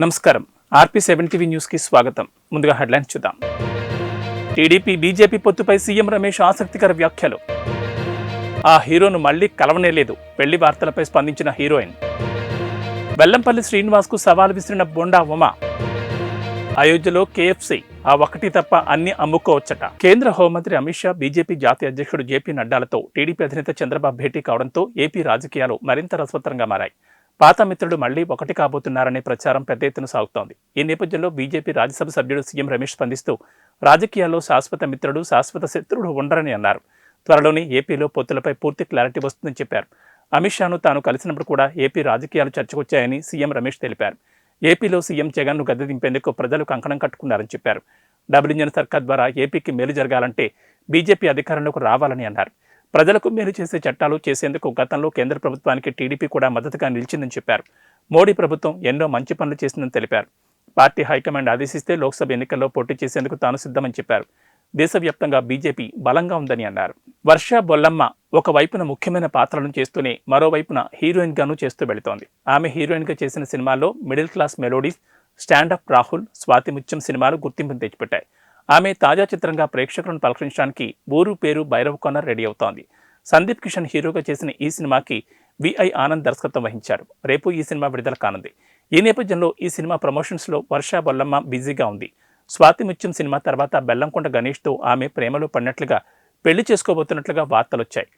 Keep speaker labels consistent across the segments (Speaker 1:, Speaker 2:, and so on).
Speaker 1: నమస్కారం. RP7 TV news కి స్వాగతం. ముందుగా హెడ్లైన్స్ చూద్దాం. టీడీపీ బీజేపీ పొత్తుపై సీఎం రమేష్ ఆసక్తికర వ్యాఖ్యలు. ఆ హీరోను మళ్లీ కలవనేలేదు. పెళ్లి వార్తలపై స్పందించిన హీరోయిన్. వెల్లంపల్లి శ్రీనివాస్ కు సవాల్ విసిరిన బొండా ఉమ. అయోధ్యలో KFC ఆ ఒక్కటి తప్ప అన్ని అమ్ముకోవచ్చట. కేంద్ర హోంమంత్రి అమిత్ షా, బీజేపీ జాతీయ అధ్యక్షుడు JP నడ్డాలతో టీడీపీ అధినేత చంద్రబాబు భేటీ కావడంతో ఏపీ రాజకీయాలు మరింత రసవత్తరంగా మారాయి. పాత మిత్రుడు మళ్లీ ఒకటి కాబోతున్నారనే ప్రచారం పెద్ద ఎత్తున సాగుతోంది. ఈ నేపథ్యంలో బీజేపీ రాజ్యసభ సభ్యుడు సీఎం రమేష్ స్పందిస్తూ రాజకీయాల్లో శాశ్వత మిత్రుడు, శాశ్వత శత్రుడు ఉండరని అన్నారు. త్వరలోనే ఏపీలో పొత్తులపై పూర్తి క్లారిటీ వస్తుందని చెప్పారు. అమిత్ షాను తాను కలిసినప్పుడు కూడా ఏపీ రాజకీయాలు చర్చకొచ్చాయని సీఎం రమేష్ తెలిపారు. ఏపీలో సీఎం జగన్ను గద్దె దింపేందుకు ప్రజలు కంకణం కట్టుకున్నారని చెప్పారు. డబుల్ ఇంజన్ సర్కార్ ద్వారా ఏపీకి మేలు జరగాలంటే బీజేపీ అధికారంలోకి రావాలని అన్నారు. ప్రజలకు మేలు చేసే చట్టాలు చేసేందుకు గతంలో కేంద్ర ప్రభుత్వానికి టీడీపీ కూడా మద్దతుగా నిలిచిందని చెప్పారు. మోడీ ప్రభుత్వం ఎన్నో మంచి పనులు చేసిందని తెలిపారు. పార్టీ హైకమాండ్ ఆదేశిస్తే లోక్సభ ఎన్నికల్లో పోటీ చేసేందుకు తాను సిద్ధమని చెప్పారు. దేశవ్యాప్తంగా బీజేపీ బలంగా ఉందని అన్నారు. వర్ష బొల్లమ్మ ఒకవైపున ముఖ్యమైన పాత్రలను చేస్తూనే మరోవైపున హీరోయిన్ గాను చేస్తూ వెళుతోంది. ఆమె హీరోయిన్ గా చేసిన సినిమాల్లో Middle Class Melodies, Stand Up Rahul, Swathi Muthyam సినిమాలు గుర్తింపును తెచ్చిపెట్టాయి. ఆమె తాజా చిత్రంగా ప్రేక్షకులను పలకరించడానికి ఊరు పేరు భైరవ్ కార్నర్ రెడీ అవుతోంది. సందీప్ కిషన్ హీరోగా చేసిన ఈ సినిమాకి VI ఆనంద్ దర్శకత్వం వహించారు. రేపు ఈ సినిమా విడుదల కానుంది. ఈ నేపథ్యంలో ఈ సినిమా ప్రమోషన్స్లో వర్ష బొల్లమ్మ బిజీగా ఉంది. స్వాతి ముత్యం సినిమా తర్వాత బెల్లంకొండ గణేష్తో ఆమె ప్రేమలో పడినట్లుగా, పెళ్లి చేసుకోబోతున్నట్లుగా వార్తలొచ్చాయి.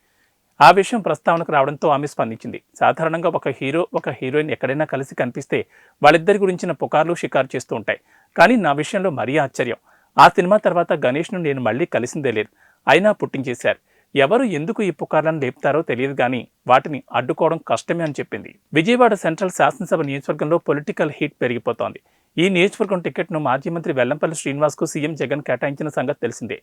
Speaker 1: ఆ విషయం ప్రస్తావనకు రావడంతో ఆమె స్పందించింది. సాధారణంగా ఒక హీరో, ఒక హీరోయిన్ ఎక్కడైనా కలిసి కనిపిస్తే వాళ్ళిద్దరి గురించిన పుకార్లు షికారు చేస్తూ ఉంటాయి. కానీ నా విషయంలో మరీ ఆశ్చర్యం. ఆ సినిమా తర్వాత గణేష్ను నేను మళ్లీ కలిసిందే లేదు. అయినా పుట్టించేశారు. ఎవరు ఎందుకు ఈ పుకార్లను లేపుతారో తెలియదు కానీ వాటిని అడ్డుకోవడం కష్టమే అని చెప్పింది. విజయవాడ సెంట్రల్ శాసనసభ నియోజకవర్గంలో పొలిటికల్ హీట్ పెరిగిపోతోంది. ఈ నియోజకవర్గం టికెట్ను మాజీ మంత్రి వెల్లంపల్లి శ్రీనివాస్కు సీఎం జగన్ కేటాయించిన సంగతి తెలిసిందే.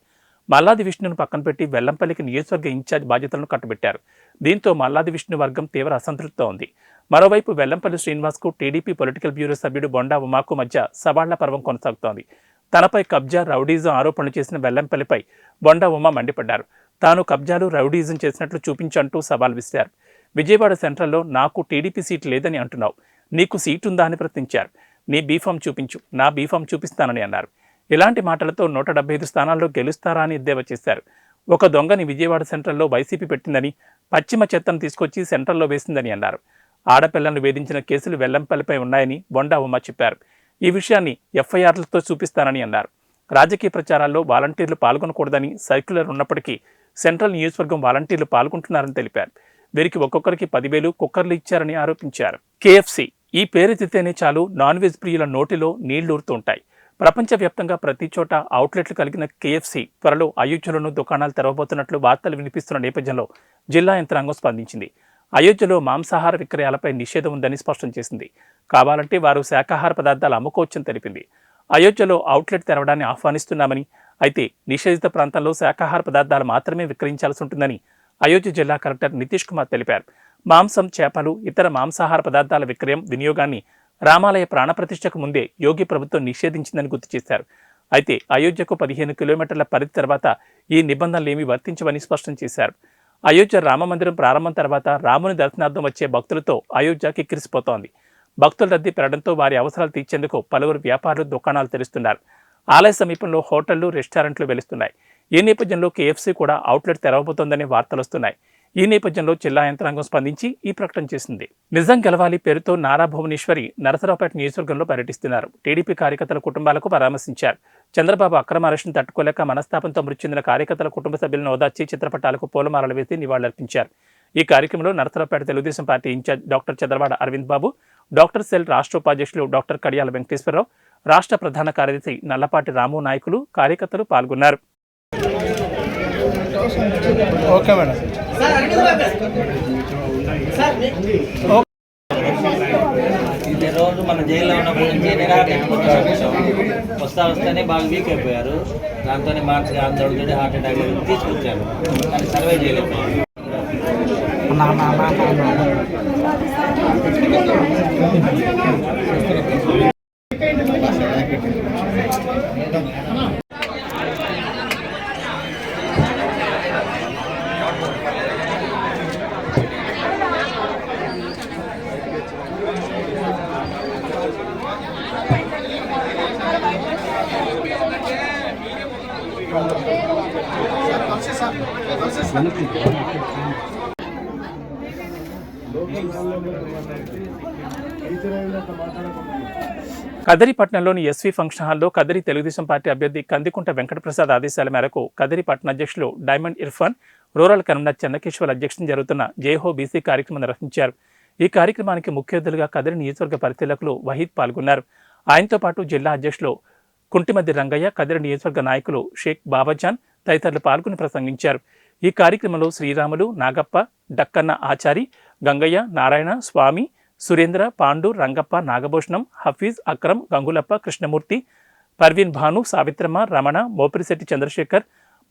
Speaker 1: మల్లాది విష్ణును పక్కన పెట్టి వెల్లంపల్లికి నియోజకవర్గ ఇన్ఛార్జ్ బాధ్యతలను కట్టబెట్టారు. దీంతో మల్లాది విష్ణు వర్గం తీవ్ర అసంతృప్తితో ఉంది. మరోవైపు వెల్లంపల్లి శ్రీనివాస్కు టీడీపీ పొలిటికల్ బ్యూరో సభ్యుడు బొండా ఉమాకు మధ్య సవాళ్ల పర్వం కొనసాగుతోంది. తనపై కబ్జా, రౌడీజం ఆరోపణలు చేసిన వెల్లంపల్లిపై బొండా ఉమ మండిపడ్డారు. తాను కబ్జాలు, రౌడీజం చేసినట్లు చూపించంటూ సవాల్ విసిరారు. విజయవాడ సెంట్రల్లో నాకు టీడీపీ సీటు లేదని అంటున్నావు, నీకు సీటు ఉందా అని ప్రశ్నించారు. నీ బీఫామ్ చూపించు, నా బీఫామ్ చూపిస్తానని అన్నారు. ఇలాంటి మాటలతో 175 స్థానాల్లో గెలుస్తారా అని ఎద్దేవా చేశారు. ఒక దొంగని విజయవాడ సెంట్రల్లో వైసీపీ పెట్టిందని, పశ్చిమ చెత్తను తీసుకొచ్చి సెంట్రల్లో వేసిందని అన్నారు. ఆడపిల్లను వేధించిన కేసులు వెల్లంపల్లిపై ఉన్నాయని బొండా ఉమ చెప్పారు. ఈ విషయాన్ని FIRలతో చూపిస్తానని అన్నారు. రాజకీయ ప్రచారాల్లో వాలంటీర్లు పాల్గొనకూడదని సర్క్యులర్ ఉన్నప్పటికీ సెంట్రల్ నియోజకవర్గం వాలంటీర్లు పాల్గొంటున్నారని తెలిపారు. వీరికి ఒక్కొక్కరికి 10,000 కుక్కర్లు ఇచ్చారని ఆరోపించారు. KFC ఈ పేరెత్తితేనే చాలు నాన్ వెజ్ ప్రియుల నోటిలో నీళ్లూరుతూ ఉంటాయి. ప్రపంచవ్యాప్తంగా ప్రతి చోట అవుట్లెట్లు కలిగిన KFC త్వరలో అయోధ్యలోనూ దుకాణాలు తెరవబోతున్నట్లు వార్తలు వినిపిస్తున్న నేపథ్యంలో జిల్లా యంత్రాంగం స్పందించింది. అయోధ్యలో మాంసాహార విక్రయాలపై నిషేధం ఉందని స్పష్టం చేసింది. కావాలంటే వారు శాకాహార పదార్థాలు అమ్ముకోవచ్చని తెలిపింది. అయోధ్యలో అవుట్లెట్ తెరవడాన్ని ఆహ్వానిస్తున్నామని, అయితే నిషేధిత ప్రాంతాల్లో శాకాహార పదార్థాలు మాత్రమే విక్రయించాల్సి ఉంటుందని అయోధ్య జిల్లా కలెక్టర్ నితీష్ కుమార్ తెలిపారు. మాంసం, చేపలు, ఇతర మాంసాహార పదార్థాల విక్రయం, వినియోగాన్ని రామాలయ ప్రాణప్రతిష్ఠకు ముందే యోగి ప్రభుత్వం నిషేధించిందని గుర్తు చేశారు. అయితే అయోధ్యకు 15 కిలోమీటర్ల పరిధి తర్వాత ఈ నిబంధనలేమీ వర్తించవని స్పష్టం చేశారు. అయోధ్య రామమందిరం ప్రారంభం తర్వాత రాముని దర్శనార్థం వచ్చే భక్తులతో అయోధ్య కిక్కిరిసిపోతోంది. భక్తుల రద్దీ పెరగడంతో వారి అవసరాలు తీర్చేందుకు పలువురు వ్యాపారులు దుకాణాలు తెరుస్తున్నారు. ఆలయ సమీపంలో హోటళ్లు, రెస్టారెంట్లు వెలుస్తున్నాయి. ఈ నేపథ్యంలో KFC కూడా అవుట్లెట్ తెరవబోతోందనే వార్తలు వస్తున్నాయి. ఈ నేపథ్యంలో జిల్లా యంత్రాంగం స్పందించి ఈ ప్రకటన చేసింది. నిజం గెలవాలి పేరుతో నారా భువనేశ్వరి నరసరావుపేట నియోజకవర్గంలో పర్యటిస్తున్నారు. టీడీపీ కార్యకర్తల కుటుంబాలకు పరామర్శించారు. చంద్రబాబు అక్రమ అరెస్టును తట్టుకోలేక మనస్తాపంతో మృతి చెందిన కార్యకర్తల కుటుంబ సభ్యులను ఓదార్చి చిత్రపటాలకు పూలమాలలు వేసి నివాళులర్పించారు. ఈ కార్యక్రమంలో Narasaraopet Telugu Desam party incharge doctor Chadalavada Aravind Babu, doctor cell రాష్ట్ర ఉపాధ్యక్షులు డాక్టర్ కడియాల వెంకటేశ్వరరావు, రాష్ట్ర ప్రధాన కార్యదర్శి నల్లపాటి రాము నాయకులు, కార్యకర్తలు పాల్గొన్నారు.
Speaker 2: Okay madam.
Speaker 3: ఇన్ని రోజు మన జైల్లో ఉన్నప్పటి నుంచి వస్తేనే బాగా వీక్ అయిపోయారు. దాంతోనే మానసిక ఆందోళన, హార్ట్ అటాక్ తీసుకొచ్చారు, కానీ సర్వే చేయలేకపోయారు.
Speaker 1: కదిరి పట్టణంలోని ఎస్వి ఫంక్షన్ హాల్లో కదిరి తెలుగుదేశం పార్టీ అభ్యర్థి కందికుంట వెంకటప్రసాద్ ఆదేశాల మేరకు కదిరి పట్టణ అధ్యక్షులు diamond Irfan, rural convener Chennakeshwar అధ్యక్షతన జరుగుతున్న జేహో బీసీ కార్యక్రమం నిర్వహించారు. ఈ కార్యక్రమానికి ముఖ్య అతిథులుగా కదిరి నియోజకవర్గ పరిశీలకులు వహీద్ పాల్గొన్నారు. ఆయనతో పాటు జిల్లా అధ్యక్షులు కుంటిమద్ది రంగయ్య, కదిరి నియోజకవర్గ నాయకులు షేక్ బాబాజాన్ తదితరులు పాల్గొని ప్రసంగించారు. ఈ కార్యక్రమంలో శ్రీరాములు, నాగప్ప, డక్కన్న ఆచారి, గంగయ్య, నారాయణ, స్వామి, సురేంద్ర, పాండు, రంగప్ప, నాగభూషణం, హఫీజ్, అక్రమ్, గంగులప్ప, కృష్ణమూర్తి, పర్వీన్ భాను, సావిత్రమ్మ, రమణ, మోపిరిశెట్టి చంద్రశేఖర్,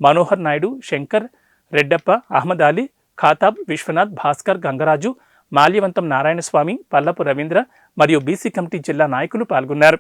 Speaker 1: మనోహర్ నాయుడు, శంకర్, రెడ్డప్ప, అహ్మద్ అలీ, ఖాతాబ్, విశ్వనాథ్, భాస్కర్, గంగరాజు, మాల్యవంతం నారాయణస్వామి, పల్లపు రవీంద్ర మరియు బీసీ కమిటీ జిల్లా నాయకులు పాల్గొన్నారు.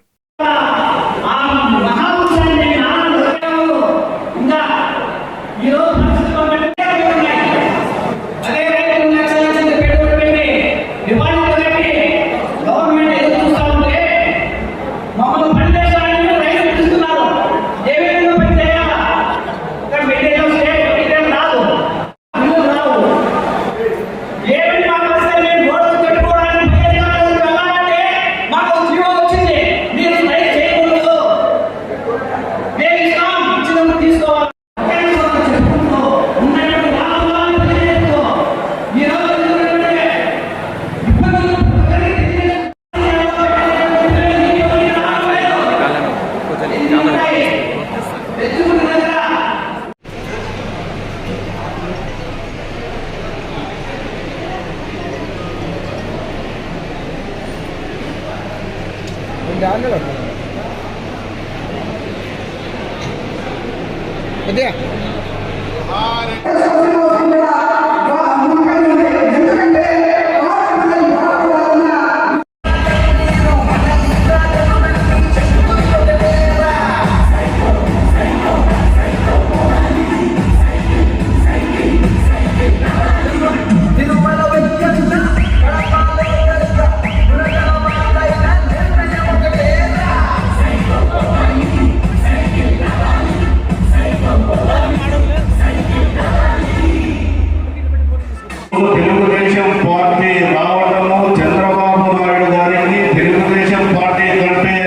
Speaker 2: తెలుగుదేశం పార్టీ రావడము చంద్రబాబు నాయుడు గారికి తెలుగుదేశం పార్టీ కంటే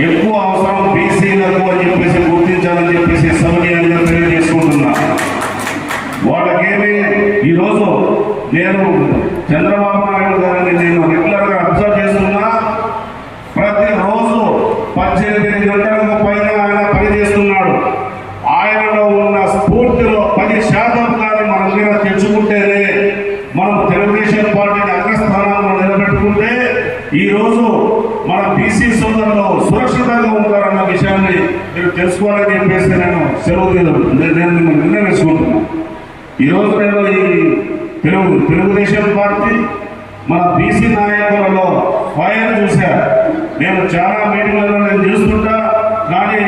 Speaker 2: ఎక్కువ అవసరం బీసీలకు అని చెప్పేసి గుర్తించాలని చెప్పేసి సౌనీయంగా తెలియజేసుకుంటున్నా. వాళ్ళకేమి ఈరోజు నేను చంద్రబాబు నాయుడు గారిని నేను రెగ్యులర్గా అబ్జర్వ్ చేస్తున్నా. ప్రతిరోజు 18 గంటలకు పైన ఆయన పనిచేస్తున్నాడు. ఆయనలో ఉన్న స్ఫూర్తిలో 10% కానీ మన దగ్గర తెచ్చుకుంటేనే మనం తెలుగుదేశం పార్టీని అగ్రస్థానంలో నిలబెట్టుకుంటే ఈరోజు మన బీసీ సోదరులు సురక్షితంగా ఉంటారన్న విషయాన్ని మీరు తెలుసుకోవాలని చెప్పేసి నేను నిర్ణయించుకుంటున్నాను. ఈరోజు నేను ఈ తెలుగుదేశం పార్టీ మన బీసీ నాయకులలో ఫైర్ చూశారు. నేను చాలా మీటింగ్లలో నేను చూస్తుంటా. కానీ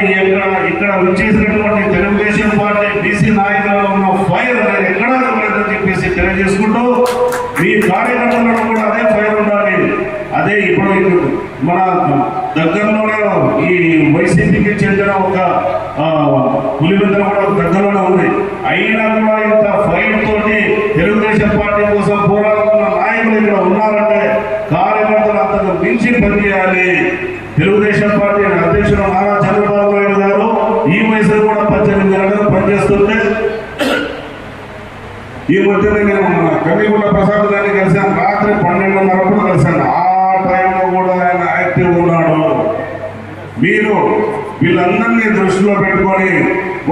Speaker 2: ఇక్కడ వచ్చేసినటువంటి తెలుగుదేశం పార్టీ బీసీ నాయకులలో ఉన్న ఫైర్ నేను ఎక్కడా చూడలేదని చెప్పేసి తెలియజేసుకుంటూ మీ కార్యకర్తలను కూడా అదే ఫైర్ ఉండాలి. అదే ఇప్పుడు మన దగ్గరలోనే ఈ వైసీపీకి చెందిన ఒక పులివెందుల కూడా దగ్గరలోనే ఉంది. అయినా కూడా ఇంత ఫైర్ తోటి తెలుగుదేశం పార్టీ కోసం పోరాడుతున్న నాయకులు ఇక్కడ ఉన్నారంటే కార్యకర్తలు అంతకు మించి పనిచేయాలి. తెలుగుదేశం పార్టీ అధ్యక్షుడు నారా చంద్రబాబు నాయుడు గారు ఈ వయసులో కూడా 18 గంటలు పనిచేస్తుంటే ఈ మధ్యన నేను కందికుంట ప్రసాద్ గారిని కలిశాను. రాత్రి 12:30 కలిశాను. ఆ టైంలో కూడా ఆయన యాక్టివ్ ఉన్నాడు. మీరు వీళ్ళందరినీ దృష్టిలో పెట్టుకొని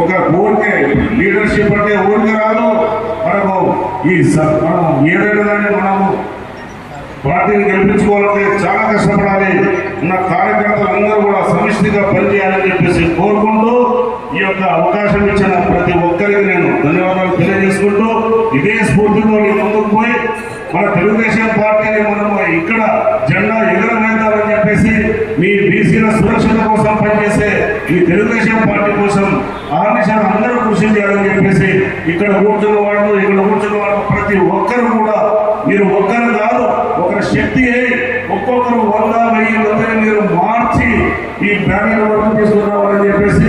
Speaker 2: ఒక ఊరికే లీడర్షిప్ అంటే ఊరికి రాదు. మనకు మనం ఏదైనా కానీ మనము పార్టీని గెలిపించుకోవాలంటే చాలా కష్టపడాలి. ఉన్న కార్యకర్తలందరూ కూడా సమిష్టిగా పనిచేయాలని చెప్పేసి కోరుకుంటూ ఈ యొక్క అవకాశం ఇచ్చిన ప్రతి ఒక్కరికి నేను ధన్యవాదాలు తెలియజేసుకుంటూ ఇదే స్ఫూర్తితో ముందుకు పోయి మన తెలుగుదేశం పార్టీని మనము ఇక్కడ జెండా ఎగరవేద్దామని చెప్పేసి మీ బీసీల సురక్షత కోసం పనిచేసే ఈ తెలుగుదేశం పార్టీ కోసం ఆర్నిషాలు అందరూ కృషి చేయాలని చెప్పేసి ఇక్కడ కూర్చున్న వాళ్ళు ప్రతి ఒక్కరు కూడా మీరు ఒక్కరు కాదు, ఒకరి శక్తి ఒక్కొక్కరు 100,000 మందిని మీరు మార్చి ఈ బ్యానర్ వరకు తీసుకురావాలని చెప్పేసి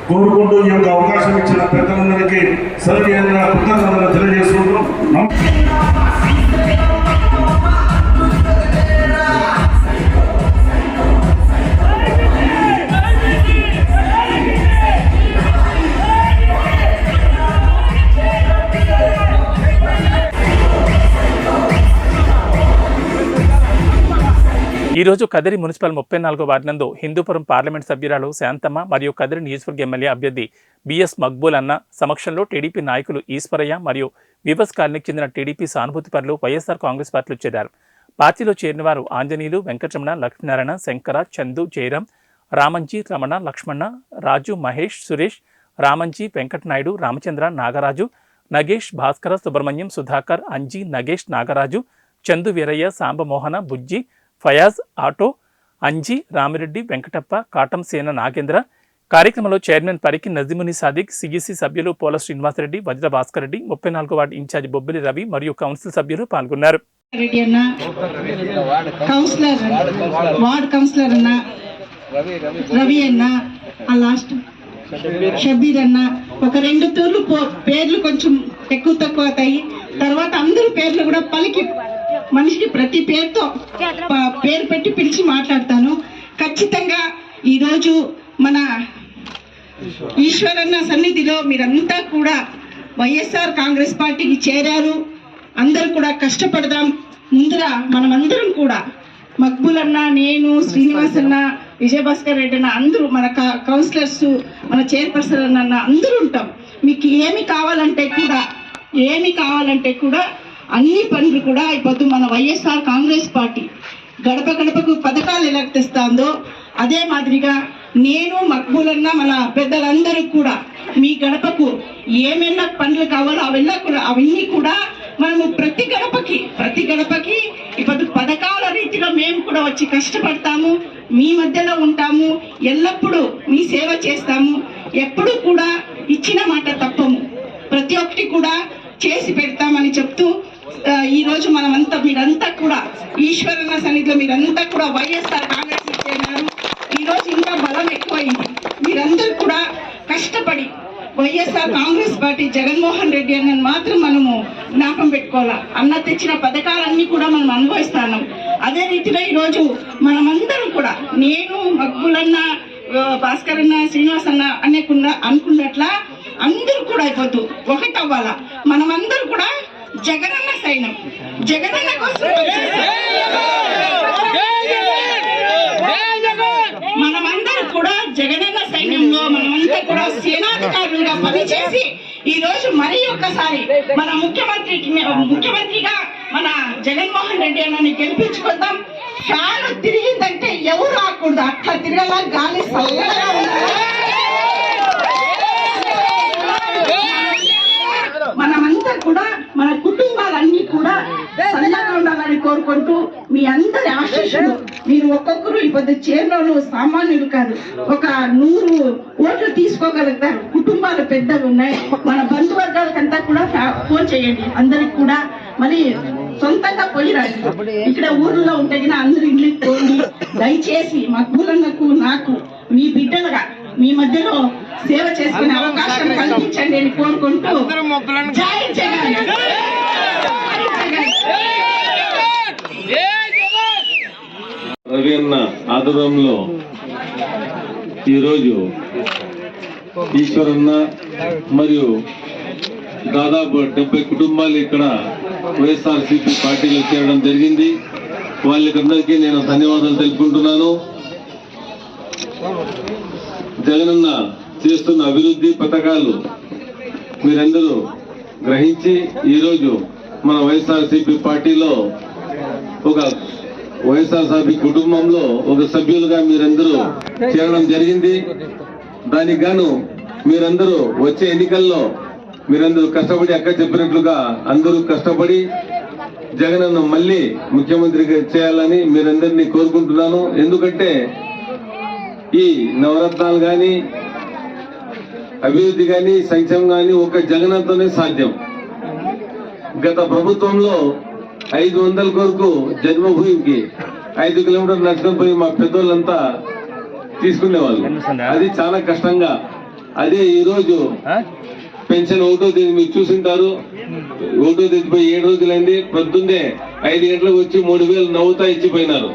Speaker 2: కోరుకుంటూ ఈ యొక్క అవకాశం ఇచ్చిన పెద్దలందరూ
Speaker 1: ఈ రోజు కదిరి మున్సిపల్ 34వ వార్డు నందు హిందూపురం పార్లమెంట్ సభ్యురాలు శాంతమ్మ మరియు కదిరి నియోజకవర్గ ఎమ్మెల్యే అభ్యర్థి బిఎస్ మక్బూల్ అన్న సమక్షంలో టీడీపీ నాయకులు ఈశ్వరయ్య మరియు వివస్ కాలనీకి చెందిన టీడీపీ సానుభూతి పరులు వైఎస్ఆర్ కాంగ్రెస్ పార్టీలో చేరారు. పార్టీలో చేరిన వారు ఆంజనేయులు, వెంకటరమణ, లక్ష్మీనారాయణ, శంకర, చందు, జయరాం, రామంజీ, రమణ, లక్ష్మణ, రాజు, మహేష్, సురేష్, రామంజీ, వెంకటనాయుడు, రామచంద్ర, నాగరాజు, నగేష్, భాస్కర, సుబ్రహ్మణ్యం, సుధాకర్, అంజీ, నగేష్, నాగరాజు, చందు, వీరయ్య, సాంబమోహన, బుజ్జి, ఫయాజ్, ఆటో, అంజీ, రామిరెడ్డి, వెంకటప్ప, కాటంసేన నాగేంద్ర. కార్యక్రమంలో చైర్మన్ పరికి నజీముని సాదిక్, సిఈసి సభ్యులు పోల శ్రీనివాసరెడ్డి, వజ్ర భాస్కర్ రెడ్డి, 34వ వార్డు ఇన్ఛార్జి బొబ్బిలి రవి మరియు కౌన్సిల్ సభ్యులు పాల్గొన్నారు.
Speaker 4: వార్డ్ కౌన్సిలర్ అన్న రవి అన్న, లాస్ట్ షబీర్ అన్న, ఒక 2 తూర్లు పేర్లు కొంచెం ఎక్కువ తక్కువ అవుతాయి. తర్వాత అందరూ పేర్లు కూడా పలికి మనిషికి ప్రతి పేరుతో పేరు పెట్టి పిలిచి మాట్లాడతాను. ఖచ్చితంగా ఈరోజు మన ఈశ్వరన్న సన్నిధిలో మీరంతా కూడా వైఎస్ఆర్ కాంగ్రెస్ పార్టీకి చేరారు. అందరూ కూడా కష్టపడదాం. ముందర మనమందరం కూడా మక్బూల్ అన్న, నేను, శ్రీనివాస్ అన్న, విజయభాస్కర్ రెడ్డి అన్న, అందరూ మన కౌన్సిలర్స్, మన చైర్పర్సన్ అన్న అందరూ ఉంటాం. మీకు ఏమి కావాలంటే కూడా అన్ని పనులు కూడా ఇప్పుడు మన వైఎస్ఆర్ కాంగ్రెస్ పార్టీ గడప గడపకు పథకాలు ఎలా తెస్తుందో అదే మాదిరిగా నేను, మక్బూల్ అన్న, మన పెద్దలందరూ కూడా మీ గడపకు ఏమైనా పనులు కావాలో అవన్నీ కూడా మనము ప్రతి గడపకి ఇప్పుడు పథకాల రీతిలో మేము కూడా వచ్చి కష్టపడతాము. మీ మధ్యలో ఉంటాము. ఎల్లప్పుడూ మీ సేవ చేస్తాము. ఎప్పుడు కూడా ఇచ్చిన మాట తప్పము. ప్రతి ఒక్కటి కూడా చేసి పెడతామని చెప్తూ ఈ రోజు మీరంతా కూడా ఈశ్వరన్న సన్నిధిలో మీరంతా కూడా వైఎస్ఆర్ కాంగ్రెస్ చేరినారు. ఈ రోజు ఇంకా బలం ఎక్కువైంది. మీరందరూ కూడా కష్టపడి వైఎస్ఆర్ కాంగ్రెస్ పార్టీ జగన్మోహన్ రెడ్డి అన్నది మాత్రం మనము జ్ఞాపకం పెట్టుకోవాలా. అన్న తెచ్చిన పథకాలన్నీ కూడా మనం అనుభవిస్తాను. అదే రీతిలో ఈరోజు మనమందరం కూడా నేను, మక్బూల్ అన్న, భాస్కర్ అన్న, శ్రీనివాస్ అన్న అనుకున్నట్లా అందరూ కూడా అయిపోతూ ఒకటవ్వాలా. మనమందరూ కూడా జగనన్న సైన్యం, జగనన్న కోసం మనమందరూ కూడా జగనన్న సైన్యంలో మనమంతా కూడా సేనాధికారులుగా పనిచేసి ఈ రోజు మరి ఒక్కసారి మన ముఖ్యమంత్రిగా మన జగన్మోహన్ రెడ్డి అన్నని గెలిపించుకుందాం. ఫ్యాన్ తిరిగిందంటే ఎవరు రాకూడదు, అట్లా తిరగలా గాలి చల్లగా మనమంతా కూడా మన కుటుంబాలన్నీ కూడా చల్లగా ఉండాలని కోరుకుంటూ మీ అందరి ఆశీస్సులు. మీరు ఒక్కొక్కరు ఇప్పుడు చేరులోను సామాన్యులు కాదు. ఒక 100 ఓట్లు తీసుకోగలుగుతారు. కుటుంబాలు పెద్దవి ఉన్నాయి. మన బంధువర్గాలకంతా కూడా ఫోన్ చేయండి. అందరికి కూడా మళ్ళీ సొంతంగా పోయిరాదు. ఇక్కడ ఊర్లో ఉంటే అందరు ఇంటికి పోండి. దయచేసి మక్బూల్ అన్నకు, నాకు మీ బిడ్డలుగా మీ మధ్యలో సేవ చేసుకునే అవకాశం కల్పించండి అని కోరుకుంటూ జై జగన్.
Speaker 5: రవి అన్న ఆధ్వర్యంలో ఈరోజు ఈశ్వరన్న మరియు దాదాపు 70 కుటుంబాలు ఇక్కడ వైఎస్ఆర్సీపీ పార్టీలో చేరడం జరిగింది. వాళ్ళకందరికీ నేను ధన్యవాదాలు తెలుపుకుంటున్నాను. జగనన్న చేస్తున్న అభివృద్ధి పథకాలు మీరందరూ గ్రహించి ఈరోజు మన వైఎస్ఆర్సీపీ పార్టీలో ఒక వైఎస్ఆర్సీపీ కుటుంబంలో ఒక సభ్యులుగా మీరందరూ చేరడం జరిగింది. దానికి గాను మీరందరూ వచ్చే ఎన్నికల్లో మీరందరూ కష్టపడి అక్క చెప్పినట్లుగా అందరూ కష్టపడి జగనన్న మళ్ళీ ముఖ్యమంత్రిగా చేయాలని మీరందరినీ కోరుకుంటున్నాను. ఎందుకంటే ఈ నవరత్నాలు గాని, అభివృద్ధి గాని, సంక్షేమం గాని ఒక జగనన్నతోనే సాధ్యం. గత ప్రభుత్వంలో 500 కొరకు జన్మభూమికి 5 కిలోమీటర్లు నడుచుకొని పోయి మా పెద్దోళ్ళంతా తీసుకునేవాళ్ళు. అది చాలా కష్టంగా. అదే ఈ రోజు పెన్షన్ 1వ తేదీ మీరు చూసింటారు. 1వ తేదీ పోయి 7 రోజులైంది. పొద్దున్నే 5 గంటలకు వచ్చి 3000 నవ్వుతా ఇచ్చిపోయినారు.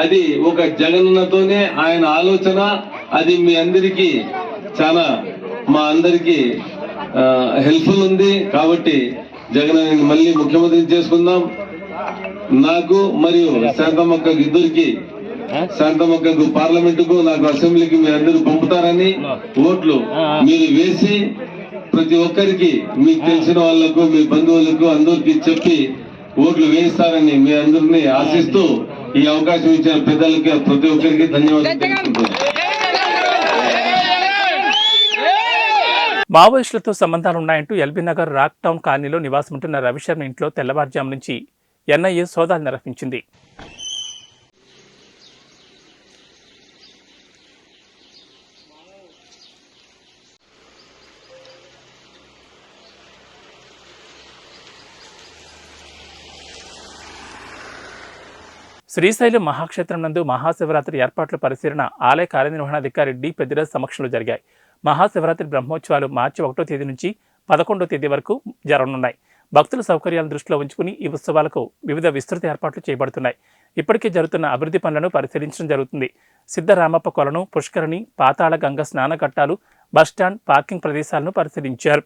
Speaker 5: అది ఒక జగనన్నతోనే ఆయన ఆలోచన. అది మీ అందరికీ చాలా మా అందరికీ హెల్ప్ఫుల్ ఉంది. కాబట్టి జగన్ మళ్ళీ ముఖ్యమంత్రిని చేసుకుందాం. నాకు మరియు శాంతమ్మక్కకు ఇద్దరికి, శాంతమ్మక్కకు పార్లమెంటుకు, నాకు అసెంబ్లీకి మీరందరూ పంపుతారని ఓట్లు మీరు వేసి ప్రతి ఒక్కరికి మీకు తెలిసిన వాళ్లకు, మీ బంధువులకు అందరికి చెప్పి ఓట్లు వేయిస్తారని మీ అందరినీ ఆశిస్తూ ఈ అవకాశం ఇచ్చిన పెద్దలకి ప్రతి ఒక్కరికి ధన్యవాదాలు తెలుపుకుంటున్నాను.
Speaker 1: మావోయిస్టులతో సంబంధాలున్నాయంటూ ఎల్బీ నగర్ రాక్ టౌన్ కాలనీలో నివాసముంటున్న రవిశర్మ ఇంట్లో తెల్లవారుజాము నుంచి ఎన్ఐఏ సోదాలు నిర్వహించింది. శ్రీశైలం మహాక్షేత్రం నందు మహాశివరాత్రి ఏర్పాట్ల పరిశీలన ఆలయ కార్యనిర్వహణాధికారి డి పెద్దిరాజ్ సమక్షంలో జరిగాయి. మహాశివరాత్రి బ్రహ్మోత్సవాలు మార్చి 1వ తేదీ నుంచి 11వ తేదీ వరకు జరగనున్నాయి. భక్తుల సౌకర్యాలను దృష్టిలో ఉంచుకుని ఈ ఉత్సవాలకు వివిధ విస్తృత ఏర్పాట్లు చేయబడుతున్నాయి. ఇప్పటికే జరుగుతున్న అభివృద్ధి పనులను పరిశీలించడం జరుగుతుంది. సిద్ధరామప్ప కొలను, పుష్కరిణి, పాతాళ గంగ స్నానఘట్టాలు, బస్టాండ్, పార్కింగ్ ప్రదేశాలను పరిశీలించారు.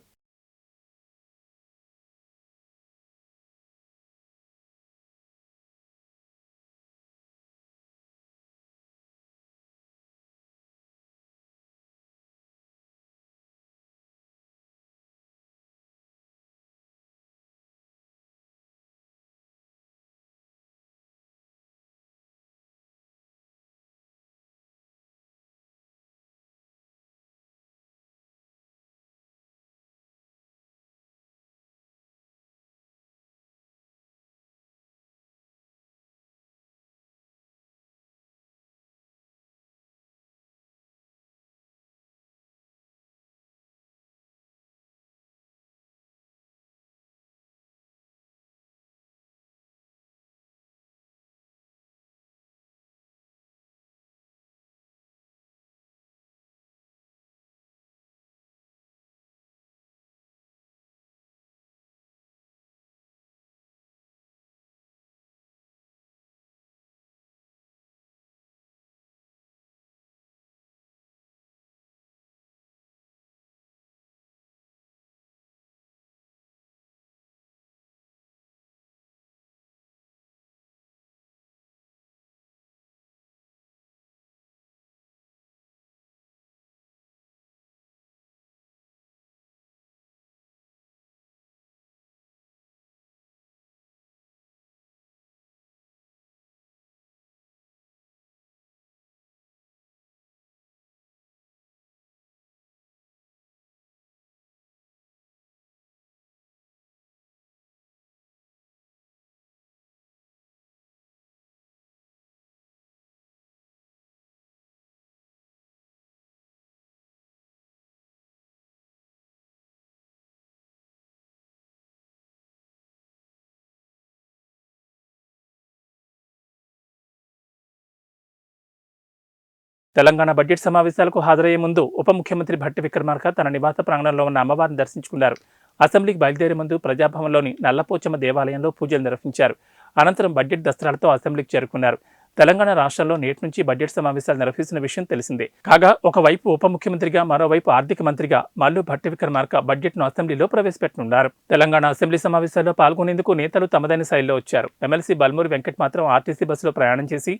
Speaker 1: తెలంగాణ బడ్జెట్ సమావేశాలకు హాజరయ్యే ముందు ఉప ముఖ్యమంత్రి భట్టి విక్రమార్క తన నివాస ప్రాంగణంలో ఉన్న అమ్మవారిని దర్శించుకున్నారు. అసెంబ్లీకి బయలుదేరే ముందు ప్రజాభవన్లోని నల్లపోచమ్మ దేవాలయంలో పూజలు నిర్వహించారు. అనంతరం బడ్జెట్ దస్త్రాలతో అసెంబ్లీకి చేరుకున్నారు. తెలంగాణ రాష్ట్రంలో నేటి నుంచి బడ్జెట్ సమావేశాలు నిర్వహిస్తున్న విషయం తెలిసిందే. కాగా ఒకవైపు ఉప ముఖ్యమంత్రిగా, మరోవైపు ఆర్థిక మంత్రిగా మల్లు భట్టి విక్రమార్క బడ్జెట్ను అసెంబ్లీలో ప్రవేశపెట్టనున్నారు. తెలంగాణ అసెంబ్లీ సమావేశాల్లో పాల్గొనేందుకు నేతలు తమదైన శైలిలో వచ్చారు. ఎమ్మెల్సీ బల్మూరి వెంకట్ మాత్రం ఆర్టీసీ బస్సులో ప్రయాణం చేసి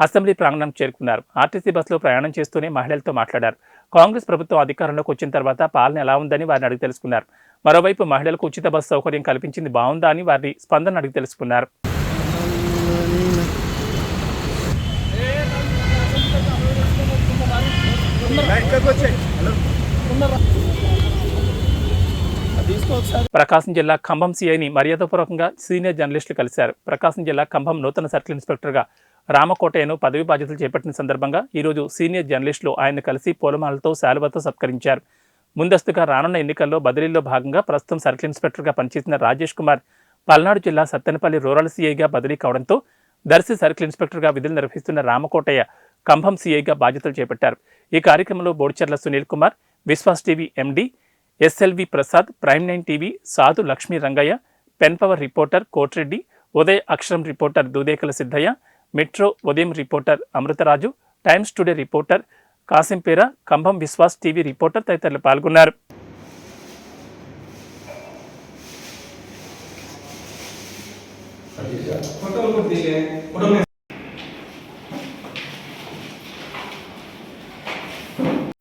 Speaker 1: అసెంబ్లీ ప్రాంగణం చేరుకున్నారు. ఆర్టీసీ బస్సులో ప్రయాణం చేస్తూనే మహిళలతో మాట్లాడారు. కాంగ్రెస్ ప్రభుత్వం అధికారంలోకి వచ్చిన తర్వాత పాలన ఎలా ఉందని వారిని అడిగి తెలుసుకున్నారు. మరోవైపు మహిళలకు ఉచిత బస్సు సౌకర్యం కల్పించింది బాగుందా అని వారి స్పందన అడిగి తెలుసుకున్నారు. ప్రకాశం జిల్లా ఖమ్మం సిఐని మర్యాదపూర్వకంగా సీనియర్ జర్నలిస్టులు కలిశారు. ప్రకాశం జిల్లా ఖమ్మం నూతన సర్కిల్ ఇన్స్పెక్టర్గా రామకోటయ్యను పదవి బాధ్యతలు చేపట్టిన సందర్భంగా ఈరోజు సీనియర్ జర్నలిస్టులు ఆయన్ని కలిసి పూలమాలతో శాలువతో సత్కరించారు. ముందస్తుగా రానున్న ఎన్నికల్లో బదిలీలో భాగంగా ప్రస్తుతం సర్కిల్ ఇన్స్పెక్టర్గా పనిచేసిన రాజేష్ కుమార్ పల్నాడు జిల్లా సత్తెనపల్లి రూరల్ సీఐగా బదిలీ కావడంతో దర్శి సర్కిల్ ఇన్స్పెక్టర్గా విధులు నిర్వహిస్తున్న రామకోటయ్య ఖమ్మం సీఐగా బాధ్యతలు చేపట్టారు. ఈ కార్యక్రమంలో Bodicherla Sunil Kumar, Vishwas TV MD SLV Prasad, Prime 9 TV Sadhu Lakshmi Rangaiah, Pen Power reporter Kotreddy, Uday Aksharam reporter Dudekula Siddaiah, Metro Udayam reporter Amrutharaju, Times Today reporter Kasimpera, Khammam Vishwas TV reporter తదితరులు పాల్గొన్నారు.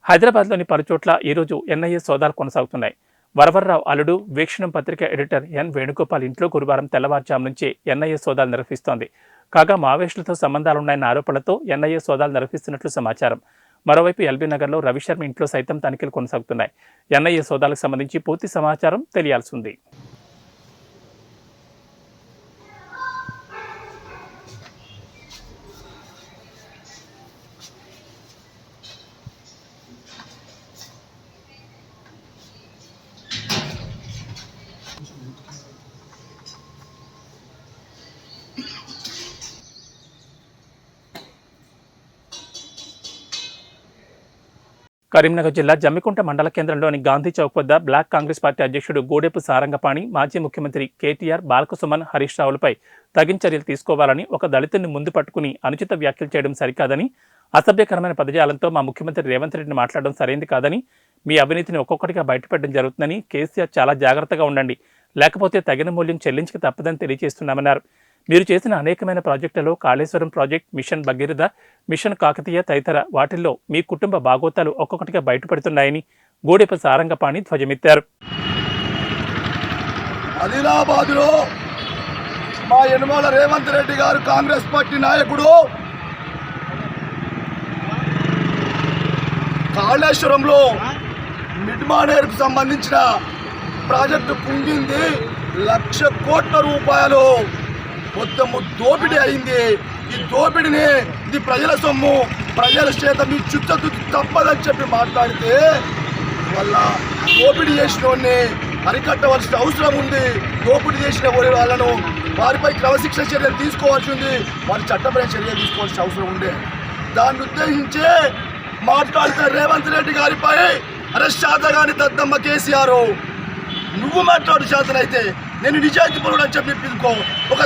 Speaker 1: హైదరాబాద్లోని పలుచోట్ల ఈరోజు ఎన్ఐఏ సోదాలు కొనసాగుతున్నాయి. వరవర్రావు అల్లుడు వీక్షణం పత్రిక ఎడిటర్ ఎన్ వేణుగోపాల్ ఇంట్లో గురువారం తెల్లవారుజాము నుంచి ఎన్ఐఏ సోదాలు నిర్వహిస్తోంది. కాగా మావోయిస్టులతో సంబంధాలున్నాయన్న ఆరోపణలతో ఎన్ఐఏ సోదాలు నిర్వహిస్తున్నట్లు సమాచారం. మరోవైపు ఎల్బీనగర్లో రవిశర్మ ఇంట్లో సైతం తనిఖీలు కొనసాగుతున్నాయి. ఎన్ఐఏ సోదాలకు సంబంధించి పూర్తి సమాచారం తెలియాల్సి ఉంది. కరీంనగర్ జిల్లా జమ్మికుంట మండల కేంద్రంలోని గాంధీ చౌక్ వద్ద బ్లాక్ కాంగ్రెస్ పార్టీ అధ్యక్షుడు గూడెపు సారంగపాణి, మాజీ ముఖ్యమంత్రి కేటీఆర్, బాలకసుమన్, హరీష్ రావులపై తగిన చర్యలు తీసుకోవాలని, ఒక దళితుడిని ముందు పట్టుకుని అనుచిత వ్యాఖ్యలు చేయడం సరికాదని, అసభ్యకరమైన పదజాలంతో మా ముఖ్యమంత్రి రేవంత్ రెడ్డిని మాట్లాడడం సరైంది కాదని, మీ అవినీతిని ఒక్కొక్కటిగా బయటపెట్టడం జరుగుతుందని, కేసీఆర్ చాలా జాగ్రత్తగా ఉండండి, లేకపోతే తగిన మూల్యం చెల్లించక తప్పదని తెలియజేస్తున్నామన్నారు. మీరు చేసిన అనేకమైన ప్రాజెక్టులలో Kaleshwaram project, mission Bhagiratha, mission Kakatiya తదితర వాటిల్లో మీ కుటుంబ బాగోతాలు ఒక్కొక్కటిగా బయటపడుతున్నాయని గూడెపు సారంగపాణి ధ్వజమెత్తారు.
Speaker 6: ఆదిలాబాద్లో మా యనమల రేవంత్ రెడ్డి గారు కాంగ్రెస్ పార్టీ నాయకుడు కాళేశ్వరంలో మిడ్మానేర్కు సంబంధించిన ప్రాజెక్టు కుంగింది. 1,00,000 కోట్ల రూపాయలు మొత్తము దోపిడీ అయింది. ఈ దోపిడీని ఇది ప్రజల సొమ్ము, ప్రజల చేత మీ చుట్టూ తప్పదని చెప్పి మాట్లాడితే వాళ్ళ దోపిడీ చేసిన వాడిని అరికట్టవలసిన అవసరం ఉంది. దోపిడీ చేసిన వాళ్ళను వారిపై క్రమశిక్షణ చర్యలు తీసుకోవాల్సి ఉంది. వారి చట్టపరమైన చర్యలు తీసుకోవాల్సిన అవసరం ఉండే. దాన్ని ఉద్దేశించి మాట్లాడుతున్న రేవంత్ రెడ్డి గారిపై అరెస్ట్ శాతగాని దద్దమ్మ కేసీఆర్, నువ్వు మాట్లాడు శాతనైతే నేను నిజాయితీ పరుడు అని చెప్పి పిలుకో. ఒక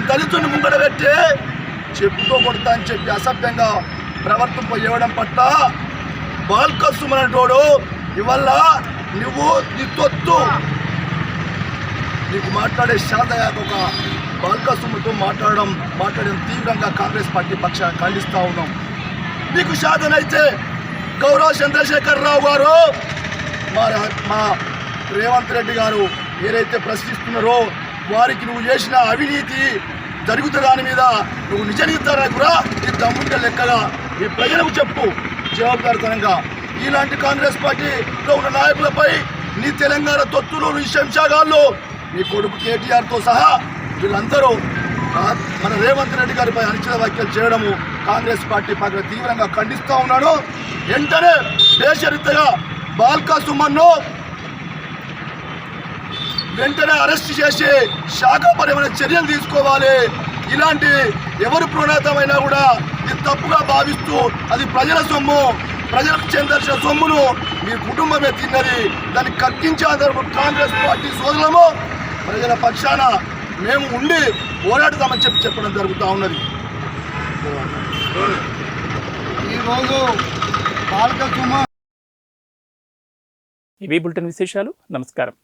Speaker 6: దళితుని ముంగడ పెట్టి చెప్పుతో కొడతా అని చెప్పి అసభ్యంగా ప్రవర్తింపజేయడం పట్ల బాల్కసుమనటోడు ఇవల్ల నువ్వు నీ తొత్తు నీకు మాట్లాడే శాతగాక ఒక బాల్కసుమతో మాట్లాడడం తీవ్రంగా కాంగ్రెస్ పార్టీ పక్షాన్ని ఖండిస్తూ ఉన్నాం. నీకు శాతనైతే గౌరవ చంద్రశేఖర్ రావు గారు, మా రేవంత్ రెడ్డి గారు ఏదైతే ప్రశ్నిస్తున్నారో వారికి నువ్వు చేసిన అవినీతి జరుగుతున్న దాని మీద నువ్వు నిజ నిర్ధారణకురా నీ దమ్ముంటే లెక్కగా ఈ ప్రజలకు చెప్పు జవాబుదారితనంగా. ఇలాంటి కాంగ్రెస్ పార్టీలో ఉన్న నాయకులపై నీ తెలంగాణ తొత్తులు, నీ శంషాగాళ్ళు, నీ కొడుకు కేటీఆర్తో సహా వీళ్ళందరూ మన రేవంత్ రెడ్డి గారిపై అనుచిత వ్యాఖ్యలు చేయడము కాంగ్రెస్ పార్టీ పట్ల తీవ్రంగా ఖండిస్తూ ఉన్నాను. వెంటనే బేషరతుగా బాల్కసుమన్ను వెంటనే అరెస్ట్ చేసి శాఖాపరమైన చర్యలు తీసుకోవాలి. ఇలాంటి ఎవరు ప్రణాతమైనా కూడా ఇది తప్పుగా భావిస్తూ అది ప్రజల సొమ్ము, ప్రజలకు చెందాల్సిన సొమ్మును మీ కుటుంబమే తిన్నది, దాన్ని కక్కించే కాంగ్రెస్ పార్టీ సోదరులము ప్రజల పక్షాన మేము ఉండి పోరాడతామని చెప్పడం జరుగుతూ ఉన్నది. ఈరోజు
Speaker 1: ఇవి బులెటిన్ విశేషాలు. నమస్కారం.